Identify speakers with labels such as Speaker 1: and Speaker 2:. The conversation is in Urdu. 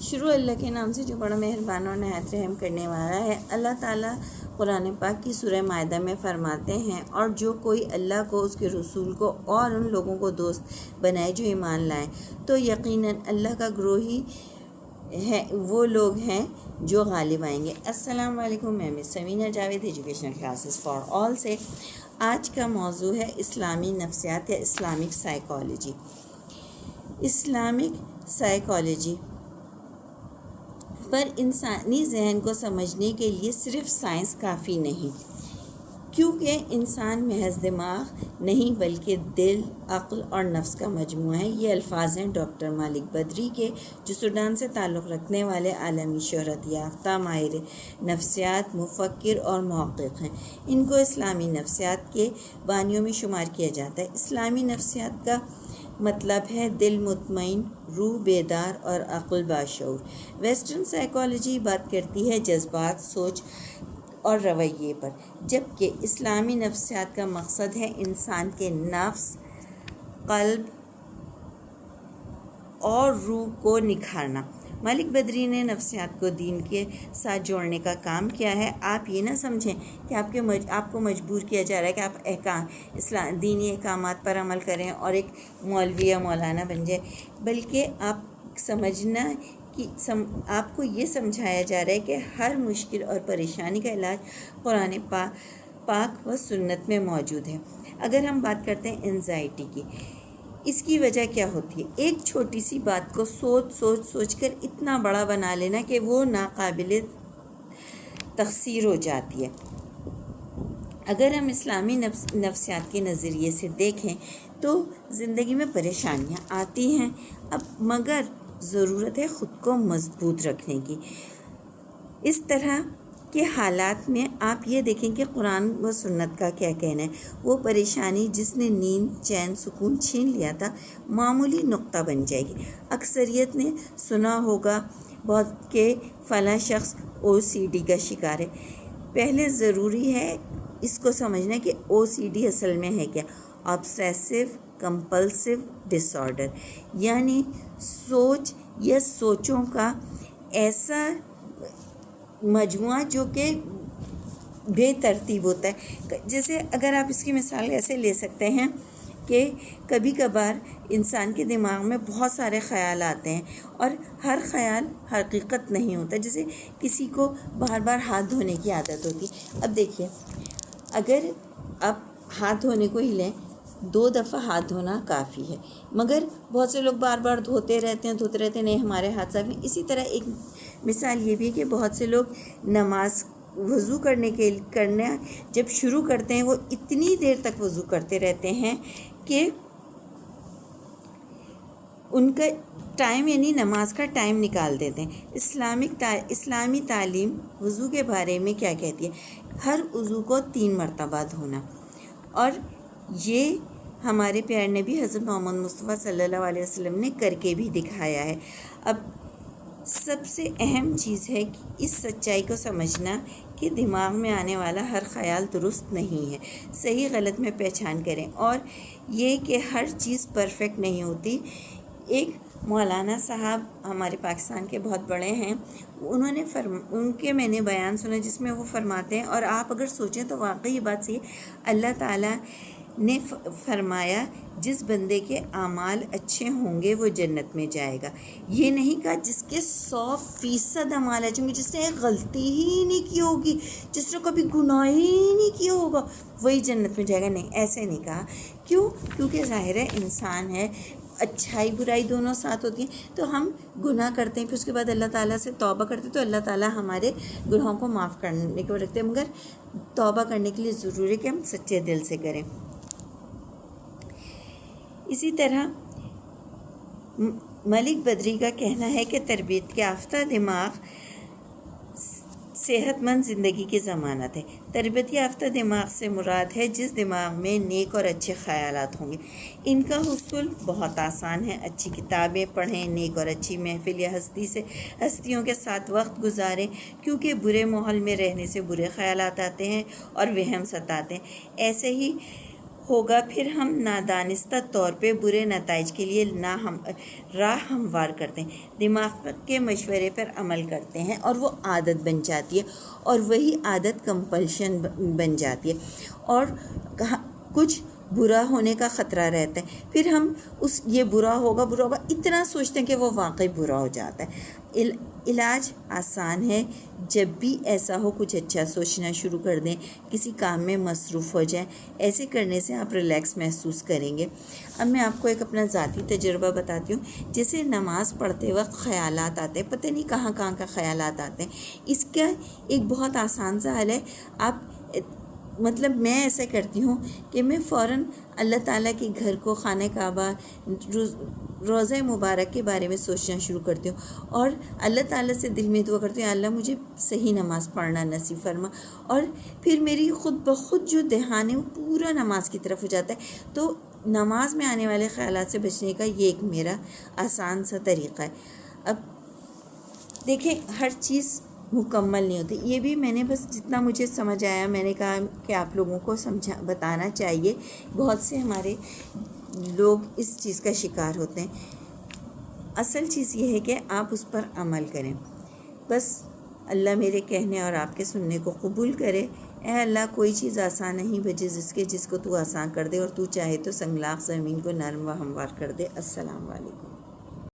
Speaker 1: شروع اللہ کے نام سے جو بڑا مہربان اور نہایت رحم کرنے والا ہے۔ اللہ تعالیٰ قرآن پاک کی سورہ مائدہ میں فرماتے ہیں، اور جو کوئی اللہ کو، اس کے رسول کو اور ان لوگوں کو دوست بنائے جو ایمان لائیں، تو یقیناً اللہ کا گروہ ہی ہے وہ لوگ ہیں جو غالب آئیں گے۔ السلام علیکم، میں Miss Samina Javed, educational classes for all سے آج کا موضوع ہے اسلامی نفسیات یا اسلامک سائیکالوجی۔ اسلامک سائیکالوجی پر انسانی ذہن کو سمجھنے کے لیے صرف سائنس کافی نہیں، کیونکہ انسان محض دماغ نہیں بلکہ دل، عقل اور نفس کا مجموعہ ہے۔ یہ الفاظ ہیں ڈاکٹر مالک بدری کے، جو سوڈان سے تعلق رکھنے والے عالمی شہرت یافتہ ماہر نفسیات، مفکر اور محقق ہیں۔ ان کو اسلامی نفسیات کے بانیوں میں شمار کیا جاتا ہے۔ اسلامی نفسیات کا مطلب ہے دل مطمئن، روح بیدار اور عقل باشعور۔ ویسٹرن سائیکالوجی بات کرتی ہے جذبات، سوچ اور رویے پر، جبکہ اسلامی نفسیات کا مقصد ہے انسان کے نفس، قلب اور روح کو نکھارنا۔ مالک بدری نے نفسیات کو دین کے ساتھ جوڑنے کا کام کیا ہے۔ آپ یہ نہ سمجھیں کہ آپ کو مجبور کیا جا رہا ہے کہ آپ دینی احکامات پر عمل کریں اور ایک مولوی یا مولانا بن جائیں، بلکہ آپ سمجھنا کہ آپ کو یہ سمجھایا جا رہا ہے کہ ہر مشکل اور پریشانی کا علاج قرآن پاک و سنت میں موجود ہے۔ اگر ہم بات کرتے ہیں انزائٹی کی، اس کی وجہ کیا ہوتی ہے؟ ایک چھوٹی سی بات کو سوچ کر اتنا بڑا بنا لینا کہ وہ ناقابل تفسیر ہو جاتی ہے۔ اگر ہم اسلامی نفسیات کے نظریے سے دیکھیں تو زندگی میں پریشانیاں آتی ہیں، مگر ضرورت ہے خود کو مضبوط رکھنے کی۔ اس طرح کے حالات میں آپ یہ دیکھیں کہ قرآن و سنت کا کیا کہنا ہے۔ وہ پریشانی جس نے نیند، چین، سکون چھین لیا تھا، معمولی نقطہ بن جائے گی۔ اکثریت نے سنا ہوگا بہت کہ فلاں شخص OCD کا شکار ہے۔ پہلے ضروری ہے اس کو سمجھنا کہ OCD اصل میں ہے کیا؟ آبسیسو کمپلسو ڈس آرڈر، یعنی سوچ یا سوچوں کا ایسا مجموعہ جو کہ بے ترتیب ہوتا ہے۔ جیسے اگر آپ اس کی مثال ایسے لے سکتے ہیں کہ کبھی کبھار انسان کے دماغ میں بہت سارے خیال آتے ہیں اور ہر خیال حقیقت نہیں ہوتا۔ جیسے کسی کو بار بار ہاتھ دھونے کی عادت ہوتی۔ اب دیکھیے، اگر آپ ہاتھ دھونے کو ہی لیں، 2 دفعہ ہاتھ دھونا کافی ہے، مگر بہت سے لوگ بار بار دھوتے رہتے ہیں، نہیں ہمارے ہاتھ صاف نہیں۔ اسی طرح ایک مثال یہ بھی ہے کہ بہت سے لوگ نماز وضو کرنا جب شروع کرتے ہیں، وہ اتنی دیر تک وضو کرتے رہتے ہیں کہ ان کا ٹائم، یعنی نماز کا ٹائم نکال دیتے ہیں۔ اسلامی تعلیم وضو کے بارے میں کیا کہتی ہے؟ ہر وضو کو 3 مرتبہ دھونا، اور یہ ہمارے پیارے نبی حضرت محمد مصطفیٰ صلی اللہ علیہ وسلم نے کر کے بھی دکھایا ہے۔ اب سب سے اہم چیز ہے کہ اس سچائی کو سمجھنا کہ دماغ میں آنے والا ہر خیال درست نہیں ہے۔ صحیح غلط میں پہچان کریں، اور یہ کہ ہر چیز پرفیکٹ نہیں ہوتی۔ ایک مولانا صاحب ہمارے پاکستان کے بہت بڑے ہیں، ان کے میں نے بیان سنا جس میں وہ فرماتے ہیں، اور آپ اگر سوچیں تو واقعی یہ بات صحیح ہے۔ اللہ تعالیٰ نے فرمایا جس بندے کے اعمال اچھے ہوں گے وہ جنت میں جائے گا۔ یہ نہیں کہا جس کے 100% اعمال اچھے ہوں گے، جس نے ایک غلطی ہی نہیں کی ہوگی، جس نے کبھی گناہ ہی نہیں کیا ہوگا وہی جنت میں جائے گا۔ نہیں، ایسے نہیں کہا۔ کیوں؟ کیونکہ ظاہر ہے انسان ہے، اچھائی برائی دونوں ساتھ ہوتی ہیں، تو ہم گناہ کرتے ہیں، پھر اس کے بعد اللہ تعالیٰ سے توبہ کرتے ہیں، تو اللہ تعالیٰ ہمارے گناہوں کو معاف کرنے کو رکھتے ہیں، مگر توبہ کرنے کے لیے ضروری ہے کہ ہم سچے دل سے کریں۔ اسی طرح مالک بدری کا کہنا ہے کہ تربیت یافتہ دماغ صحت مند زندگی کی ضمانت ہے۔ تربیت یافتہ دماغ سے مراد ہے جس دماغ میں نیک اور اچھے خیالات ہوں گے۔ ان کا حصول بہت آسان ہے۔ اچھی کتابیں پڑھیں، نیک اور اچھی محفل یا ہستیوں کے ساتھ وقت گزاریں، کیونکہ برے ماحول میں رہنے سے برے خیالات آتے ہیں اور وہم ستاتے ہیں۔ ایسے ہی ہوگا پھر ہم نادانستہ طور پہ برے نتائج کے لیے راہ ہموار کرتے ہیں، دماغ کے مشورے پر عمل کرتے ہیں اور وہ عادت بن جاتی ہے، اور وہی عادت کمپلشن بن جاتی ہے، اور کچھ برا ہونے کا خطرہ رہتا ہے، پھر ہم یہ برا ہوگا اتنا سوچتے ہیں کہ وہ واقعی برا ہو جاتا ہے۔ علاج آسان ہے، جب بھی ایسا ہو کچھ اچھا سوچنا شروع کر دیں، کسی کام میں مصروف ہو جائیں، ایسے کرنے سے آپ ریلیکس محسوس کریں گے۔ اب میں آپ کو ایک اپنا ذاتی تجربہ بتاتی ہوں۔ جیسے نماز پڑھتے وقت خیالات آتے ہیں، پتہ نہیں کہاں کہاں کا خیالات آتے ہیں، اس کا ایک بہت آسان سا حل ہے۔ آپ میں ایسا کرتی ہوں کہ میں فوراً اللہ تعالیٰ کے گھر کو، خانہ کعبہ، روضہ مبارک کے بارے میں سوچنا شروع کرتی ہوں، اور اللہ تعالیٰ سے دل میں دعا کرتی ہوں، اللہ مجھے صحیح نماز پڑھنا نصیب فرما، اور پھر میری خود بخود جو دھیان ہے وہ پورا نماز کی طرف ہو جاتا ہے۔ تو نماز میں آنے والے خیالات سے بچنے کا یہ ایک میرا آسان سا طریقہ ہے۔ اب دیکھیں، ہر چیز مکمل نہیں ہوتی، یہ بھی میں نے بس جتنا مجھے سمجھ آیا میں نے کہا کہ آپ لوگوں کو بتانا چاہیے۔ بہت سے ہمارے لوگ اس چیز کا شکار ہوتے ہیں۔ اصل چیز یہ ہے کہ آپ اس پر عمل کریں۔ بس اللہ میرے کہنے اور آپ کے سننے کو قبول کرے۔ اے اللہ، کوئی چیز آسان نہیں بجے جس کو تو آسان کر دے، اور تو چاہے تو سنگلاخ زمین کو نرم و ہموار کر دے۔ السلام علیکم۔